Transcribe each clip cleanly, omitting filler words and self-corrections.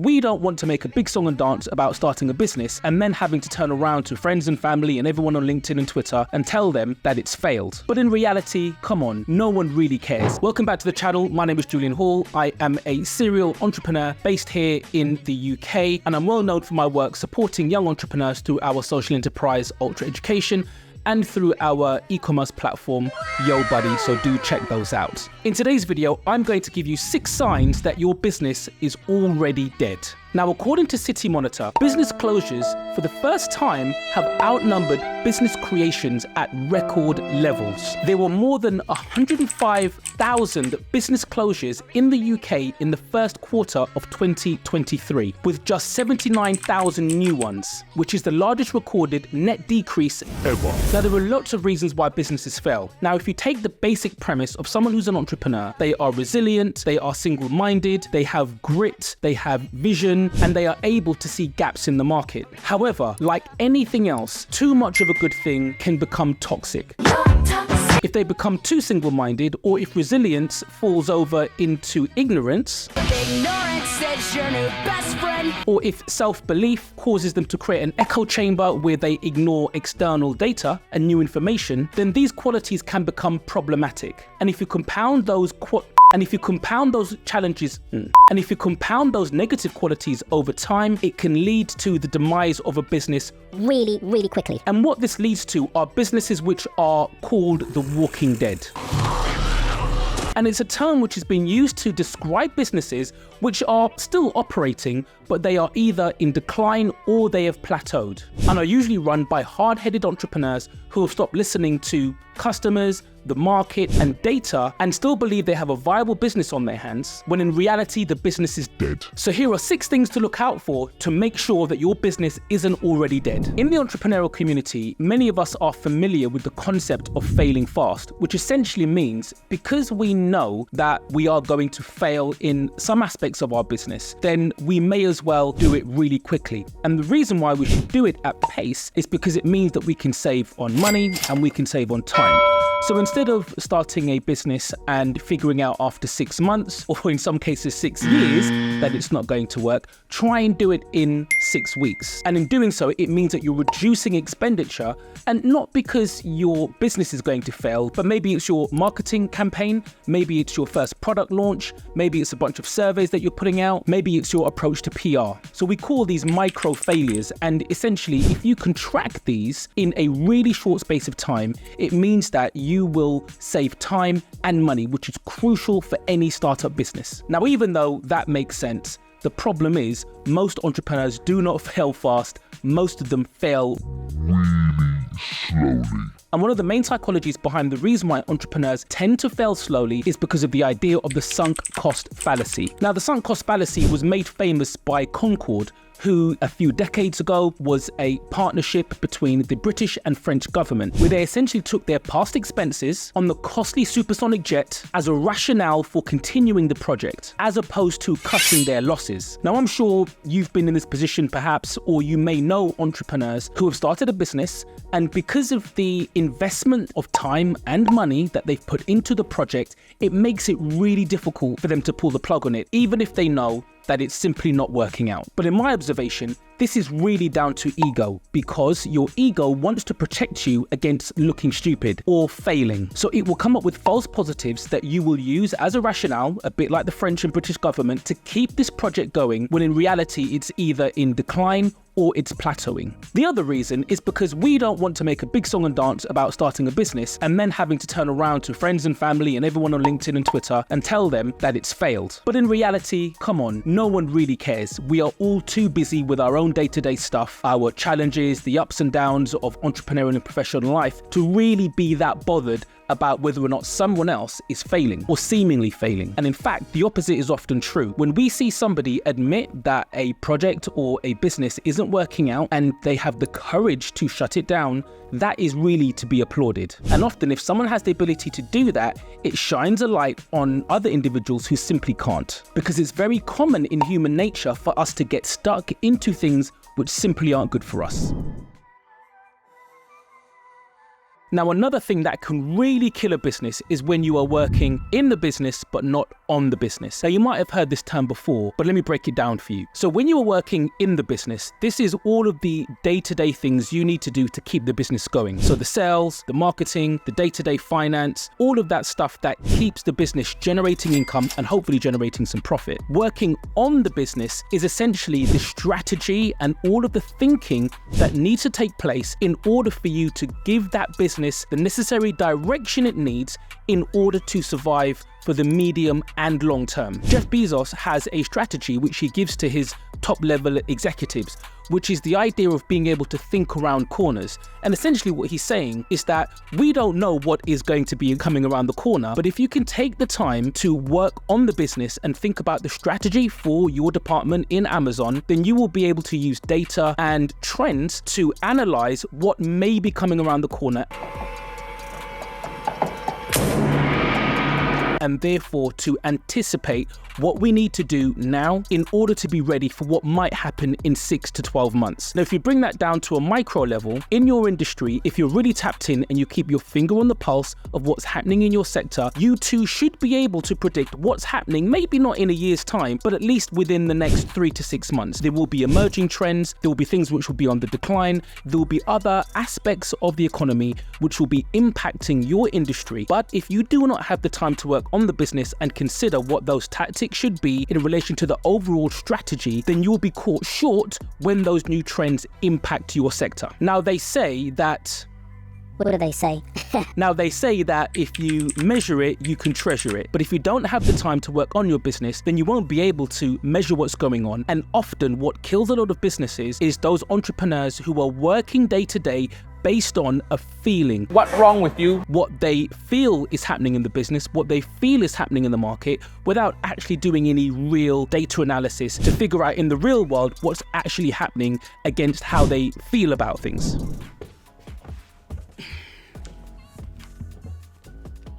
We don't want to make a big song and dance about starting a business and then having to turn around to friends and family and everyone on LinkedIn and Twitter and tell them that it's failed. But in reality, come on, no one really cares. Welcome back to the channel. My name is Julian Hall. I am a serial entrepreneur based here in the UK, and I'm well known for my work supporting young entrepreneurs through our social enterprise Ultra Education and through our e-commerce platform, Yo Buddy, so do check those out. In today's video, I'm going to give you 6 signs that your business is already dead. Now, according to City Monitor, business closures for the first time have outnumbered business creations at record levels. There were more than 105,000 business closures in the UK in the first quarter of 2023, with just 79,000 new ones, which is the largest recorded net decrease ever. Now, there are lots of reasons why businesses fail. Now, if you take the basic premise of someone who's an entrepreneur, they are resilient, they are single-minded, they have grit, they have vision, and they are able to see gaps in the market. However, like anything else, too much of a good thing can become toxic. If they become too single-minded, or if resilience falls over into ignorance, or if self-belief causes them to create an echo chamber where they ignore external data and new information, then these qualities can become problematic. And if you compound those negative qualities over time, it can lead to the demise of a business really quickly. And what this leads to are businesses which are called the walking dead. And it's a term which has been used to describe businesses which are still operating, but they are either in decline or they have plateaued, and are usually run by hard-headed entrepreneurs who have stopped listening to customers, the market, and data, and still believe they have a viable business on their hands, when in reality the business is dead. So here are 6 things to look out for to make sure that your business isn't already dead. In the entrepreneurial community, many of us are familiar with the concept of failing fast, which essentially means because we know that we are going to fail in some aspects of our business, then we may as well do it really quickly. And the reason why we should do it at pace is because it means that we can save on money and we can save on time. So instead of starting a business and figuring out after 6 months, or in some cases 6 years, that it's not going to work, try and do it in 6 weeks. And in doing so, it means that you're reducing expenditure, and not because your business is going to fail, but maybe it's your marketing campaign, maybe it's your first product launch, maybe it's a bunch of surveys that you're putting out, maybe it's your approach to PR. So we call these micro failures, and essentially if you can track these in a really short space of time, it means that you will save time and money, which is crucial for any startup business. Now, even though that makes sense, the problem is most entrepreneurs do not fail fast. Most of them fail really slowly. And one of the main psychologies behind the reason why entrepreneurs tend to fail slowly is because of the idea of the sunk cost fallacy. Now, the sunk cost fallacy was made famous by Concorde, who a few decades ago was a partnership between the British and French government, where they essentially took their past expenses on the costly supersonic jet as a rationale for continuing the project, as opposed to cutting their losses. Now, I'm sure you've been in this position perhaps, or you may know entrepreneurs who have started a business, and because of the investment of time and money that they've put into the project, it makes it really difficult for them to pull the plug on it, even if they know that it's simply not working out. But in my observation, this is really down to ego, because your ego wants to protect you against looking stupid or failing. So it will come up with false positives that you will use as a rationale, a bit like the French and British government, to keep this project going, when in reality it's either in decline or it's plateauing. The other reason is because we don't want to make a big song and dance about starting a business and then having to turn around to friends and family and everyone on LinkedIn and Twitter and tell them that it's failed. But in reality, come on, no one really cares. We are all too busy with our own day-to-day stuff, our challenges, the ups and downs of entrepreneurial and professional life, to really be that bothered about whether or not someone else is failing or seemingly failing. And in fact, the opposite is often true. When we see somebody admit that a project or a business isn't working out and they have the courage to shut it down, that is really to be applauded. And often if someone has the ability to do that, it shines a light on other individuals who simply can't. Because it's very common in human nature for us to get stuck into things which simply aren't good for us. Now, another thing that can really kill a business is when you are working in the business but not on the business. Now, you might have heard this term before, but let me break it down for you. So when you are working in the business, this is all of the day-to-day things you need to do to keep the business going. So the sales, the marketing, the day-to-day finance, all of that stuff that keeps the business generating income and hopefully generating some profit. Working on the business is essentially the strategy and all of the thinking that needs to take place in order for you to give that business the necessary direction it needs in order to survive for the medium and long term. Jeff Bezos has a strategy which he gives to his top level executives, which is the idea of being able to think around corners. And essentially what he's saying is that we don't know what is going to be coming around the corner, but if you can take the time to work on the business and think about the strategy for your department in Amazon, then you will be able to use data and trends to analyze what may be coming around the corner, and therefore to anticipate what we need to do now in order to be ready for what might happen in 6 to 12 months. Now, if you bring that down to a micro level, in your industry, if you're really tapped in and you keep your finger on the pulse of what's happening in your sector, you too should be able to predict what's happening, maybe not in a year's time, but at least within the next 3 to 6 months. There will be emerging trends, there will be things which will be on the decline, there will be other aspects of the economy which will be impacting your industry. But if you do not have the time to work on the business and consider what those tactics should be in relation to the overall strategy, then you will be caught short when those new trends impact your sector. Now, they say that... What do they say? Now, they say that if you measure it, you can treasure it. But if you don't have the time to work on your business, then you won't be able to measure what's going on. And often what kills a lot of businesses is those entrepreneurs who are working day to day based on a feeling. What's wrong with you? What they feel is happening in the business, what they feel is happening in the market, without actually doing any real data analysis to figure out in the real world what's actually happening against how they feel about things.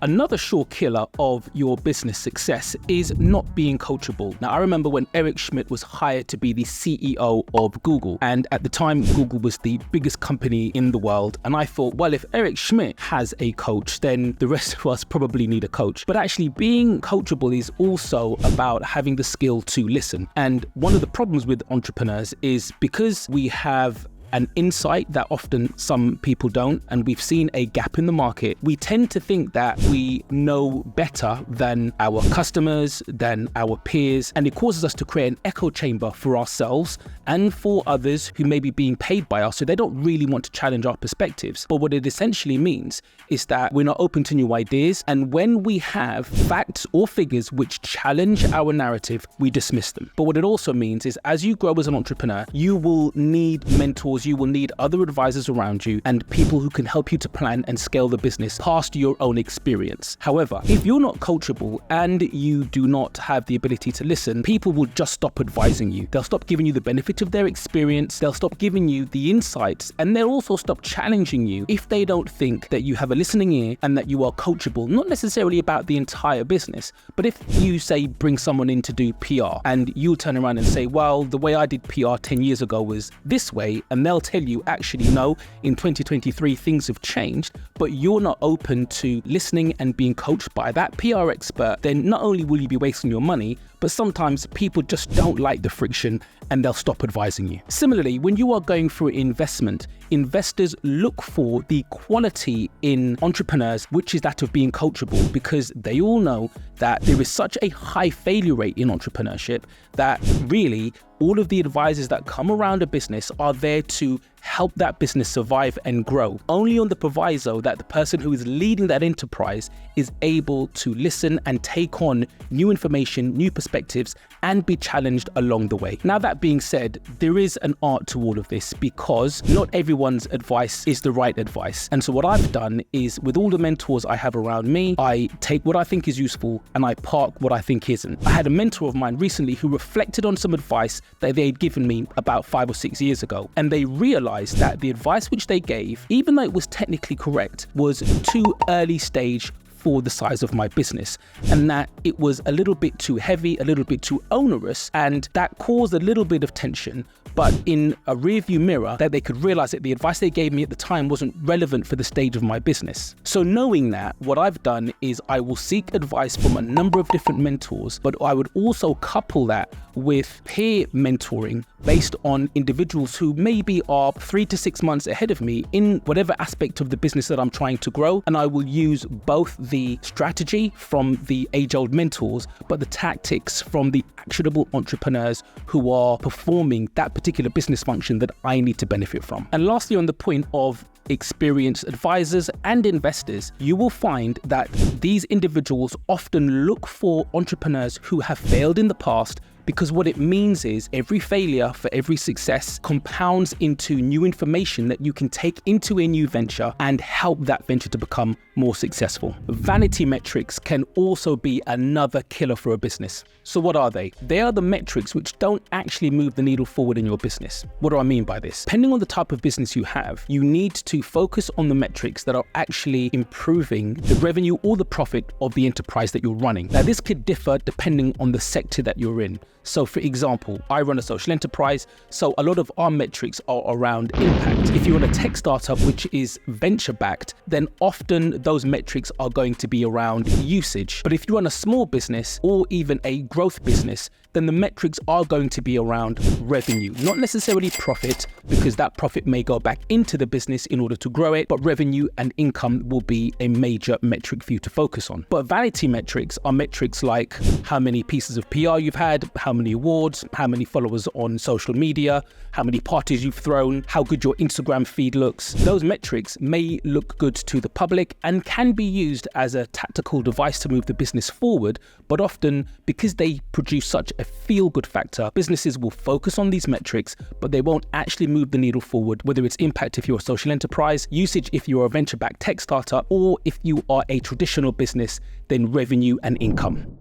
Another sure killer of your business success is not being coachable. Now, I remember when Eric Schmidt was hired to be the CEO of Google, and at the time, Google was the biggest company in the world. And I thought, well, if Eric Schmidt has a coach, then the rest of us probably need a coach. But actually, being coachable is also about having the skill to listen. And one of the problems with entrepreneurs is because we have an insight that often some people don't, and we've seen a gap in the market, we tend to think that we know better than our customers, than our peers, and it causes us to create an echo chamber for ourselves and for others who may be being paid by us, so they don't really want to challenge our perspectives. But what it essentially means is that we're not open to new ideas, and when we have facts or figures which challenge our narrative, we dismiss them. But what it also means is as you grow as an entrepreneur, you will need mentors, you will need other advisors around you and people who can help you to plan and scale the business past your own experience. However, if you're not coachable and you do not have the ability to listen, people will just stop advising you. They'll stop giving you the benefit of their experience, they'll stop giving you the insights, and they'll also stop challenging you if they don't think that you have a listening ear and that you are coachable, not necessarily about the entire business, but if you say bring someone in to do PR and you turn around and say, well, the way I did PR 10 years ago was this way, and they'll tell you, actually, no, in 2023, things have changed, but you're not open to listening and being coached by that PR expert, then not only will you be wasting your money, but sometimes people just don't like the friction and they'll stop advising you. Similarly, when you are going through investment, investors look for the quality in entrepreneurs, which is that of being coachable, because they all know that there is such a high failure rate in entrepreneurship that really all of the advisors that come around a business are there to help that business survive and grow, only on the proviso that the person who is leading that enterprise is able to listen and take on new information, new perspectives, and be challenged along the way. Now, that being said, there is an art to all of this because not everyone's advice is the right advice. And so what I've done is, with all the mentors I have around me, I take what I think is useful and I park what I think isn't. I had a mentor of mine recently who reflected on some advice that they had given me about 5 or 6 years ago, and they realized that the advice which they gave, even though it was technically correct, was too early stage for the size of my business, and that it was a little bit too heavy, a little bit too onerous, and that caused a little bit of tension. But in a rearview mirror, that they could realize that the advice they gave me at the time wasn't relevant for the stage of my business. So knowing that, what I've done is I will seek advice from a number of different mentors, but I would also couple that with peer mentoring based on individuals who maybe are 3 to 6 months ahead of me in whatever aspect of the business that I'm trying to grow. And I will use both the strategy from the age-old mentors, but the tactics from the actionable entrepreneurs who are performing that particular business function that I need to benefit from. And lastly, on the point of experienced advisors and investors, you will find that these individuals often look for entrepreneurs who have failed in the past, because what it means is every failure for every success compounds into new information that you can take into a new venture and help that venture to become more successful. Vanity metrics can also be another killer for a business. So what are they? They are the metrics which don't actually move the needle forward in your business. What do I mean by this? Depending on the type of business you have, you need to focus on the metrics that are actually improving the revenue or the profit of the enterprise that you're running. Now, this could differ depending on the sector that you're in. So for example, I run a social enterprise, so a lot of our metrics are around impact. If you're in a tech startup which is venture-backed, then often those metrics are going to be around usage. But if you run a small business or even a growth business, then the metrics are going to be around revenue, not necessarily profit, because that profit may go back into the business in order to grow it, but revenue and income will be a major metric for you to focus on. But vanity metrics are metrics like how many pieces of PR you've had, how many awards, how many followers on social media, how many parties you've thrown, how good your Instagram feed looks. Those metrics may look good to the public and can be used as a tactical device to move the business forward, but often because they produce such a feel-good factor, businesses will focus on these metrics, but they won't actually move the needle forward, whether it's impact if you're a social enterprise, usage if you're a venture-backed tech startup, or if you are a traditional business, then revenue and income.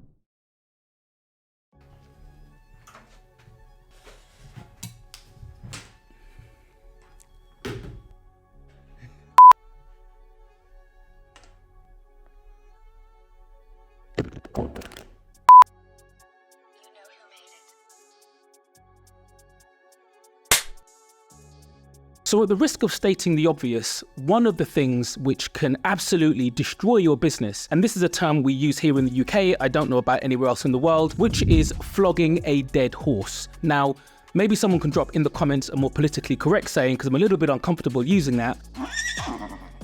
So at the risk of stating the obvious, one of the things which can absolutely destroy your business, and this is a term we use here in the UK, I don't know about anywhere else in the world, which is flogging a dead horse. Now, maybe someone can drop in the comments a more politically correct saying, because I'm a little bit uncomfortable using that,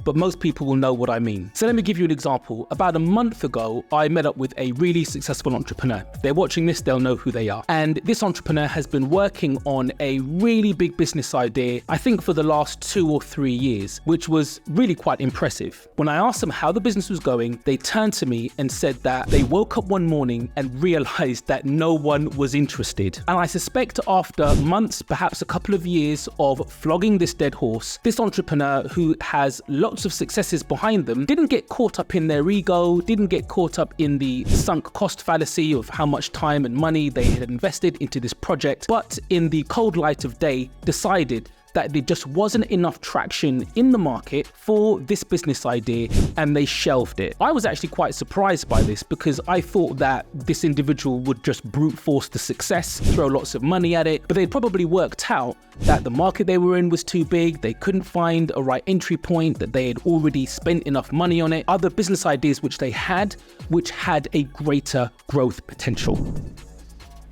but most people will know what I mean. So let me give you an example. About a month ago, I met up with a really successful entrepreneur. If they're watching this, they'll know who they are. And this entrepreneur has been working on a really big business idea, I think for the last 2 or 3 years, which was really quite impressive. When I asked them how the business was going, they turned to me and said that they woke up one morning and realized that no one was interested. And I suspect after months, perhaps a couple of years of flogging this dead horse, this entrepreneur who has lots of successes behind them didn't get caught up in their ego, didn't get caught up in the sunk cost fallacy of how much time and money they had invested into this project, but in the cold light of day decided that there just wasn't enough traction in the market for this business idea, and they shelved it. I was actually quite surprised by this because I thought that this individual would just brute force the success, throw lots of money at it, but they'd probably worked out that the market they were in was too big, they couldn't find a right entry point, that they had already spent enough money on it, other business ideas which they had, which had a greater growth potential.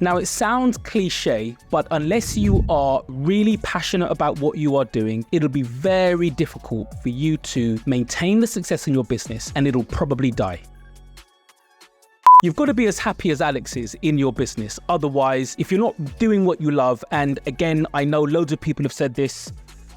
Now, it sounds cliche, but unless you are really passionate about what you are doing, it'll be very difficult for you to maintain the success in your business, and it'll probably die. You've got to be as happy as Alex is in your business. Otherwise, if you're not doing what you love, and again, I know loads of people have said this,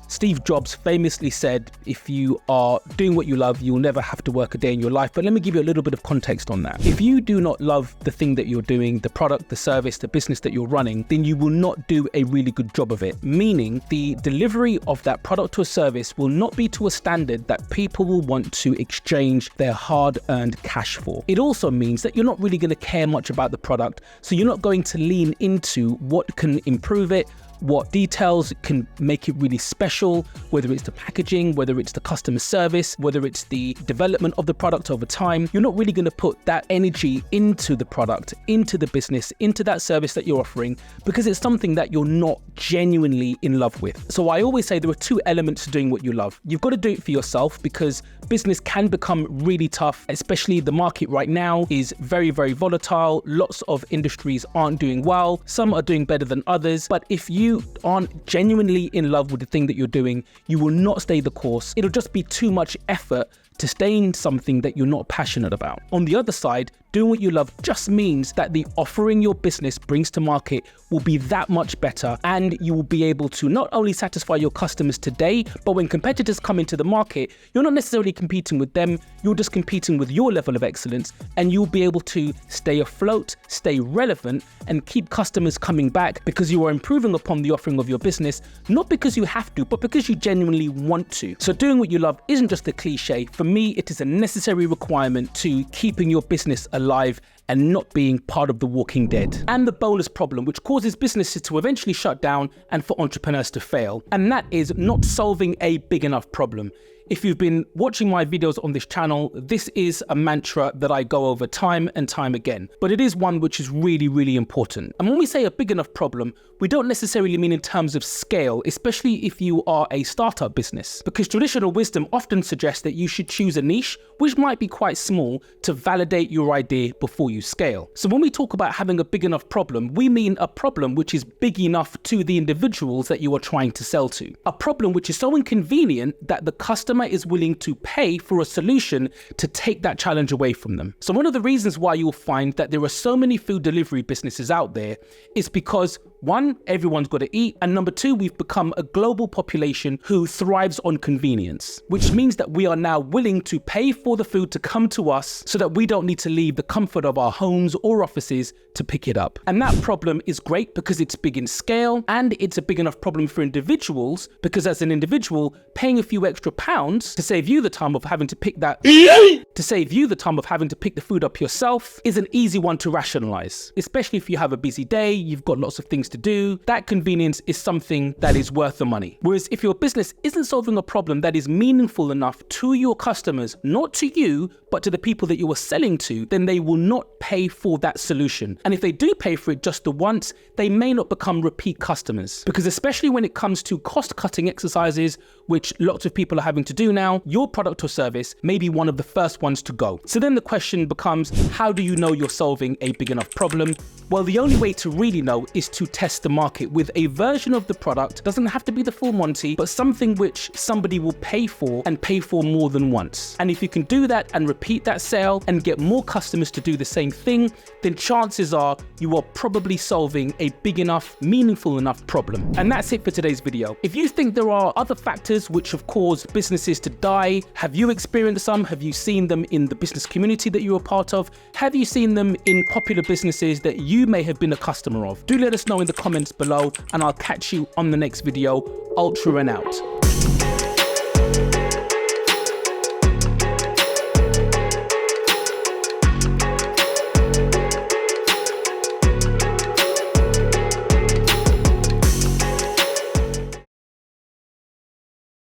Steve Jobs famously said, if you are doing what you love, you'll never have to work a day in your life. But let me give you a little bit of context on that. If you do not love the thing that you're doing, the product, the service, the business that you're running, then you will not do a really good job of it. Meaning the delivery of that product or service will not be to a standard that people will want to exchange their hard-earned cash for. It also means that you're not really going to care much about the product. So you're not going to lean into what can improve it, what details can make it really special, whether it's the packaging, whether it's the customer service, whether it's the development of the product over time. You're not really going to put that energy into the product, into the business, into that service that you're offering, because it's something that you're not genuinely in love with. So I always say there are two elements to doing what you love. You've got to do it for yourself, because business can become really tough, especially the market right now is very, very volatile. Lots of industries aren't doing well. Some are doing better than others. But if you aren't genuinely in love with the thing that you're doing, you will not stay the course. It'll just be too much effort to stay in something that you're not passionate about. On the other side, doing what you love just means that the offering your business brings to market will be that much better, and you will be able to not only satisfy your customers today, but when competitors come into the market, you're not necessarily competing with them, you're just competing with your level of excellence, and you'll be able to stay afloat, stay relevant, and keep customers coming back because you are improving upon the offering of your business, not because you have to, but because you genuinely want to. So doing what you love isn't just a cliche. For me, it is a necessary requirement to keeping your business alive and not being part of the walking dead. And the bonus problem, which causes businesses to eventually shut down and for entrepreneurs to fail. And that is not solving a big enough problem. If you've been watching my videos on this channel, this is a mantra that I go over time and time again, but it is one which is really, really important. And when we say a big enough problem, we don't necessarily mean in terms of scale, especially if you are a startup business, because traditional wisdom often suggests that you should choose a niche, which might be quite small, to validate your idea before you scale. So when we talk about having a big enough problem, we mean a problem which is big enough to the individuals that you are trying to sell to. A problem which is so inconvenient that the customer is willing to pay for a solution to take that challenge away from them. So one of the reasons why you'll find that there are so many food delivery businesses out there is because, one, everyone's got to eat, and number two, we've become a global population who thrives on convenience, which means that we are now willing to pay for the food to come to us so that we don't need to leave the comfort of our homes or offices to pick it up. And that problem is great because it's big in scale, and it's a big enough problem for individuals because as an individual, paying a few extra pounds to save you the time of having to pick the food up yourself is an easy one to rationalize, especially if you have a busy day, you've got lots of things to do. That convenience is something that is worth the money. Whereas if your business isn't solving a problem that is meaningful enough to your customers, not to you, but to the people that you are selling to, then they will not pay for that solution. And if they do pay for it just the once, they may not become repeat customers. Because especially when it comes to cost-cutting exercises, which lots of people are having to do now, your product or service may be one of the first ones to go. So then the question becomes, how do you know you're solving a big enough problem? Well, the only way to really know is to test the market with a version of the product. Doesn't have to be the full Monty, but something which somebody will pay for and pay for more than once. And if you can do that and repeat that sale and get more customers to do the same thing, then chances are you are probably solving a big enough, meaningful enough problem. And that's it for today's video. If you think there are other factors which have caused businesses to die, have you experienced some? Have you seen them in the business community that you're a part of? Have you seen them in popular businesses that you may have been a customer of? Do let us know in the comments below, and I'll catch you on the next video. Ultra and out.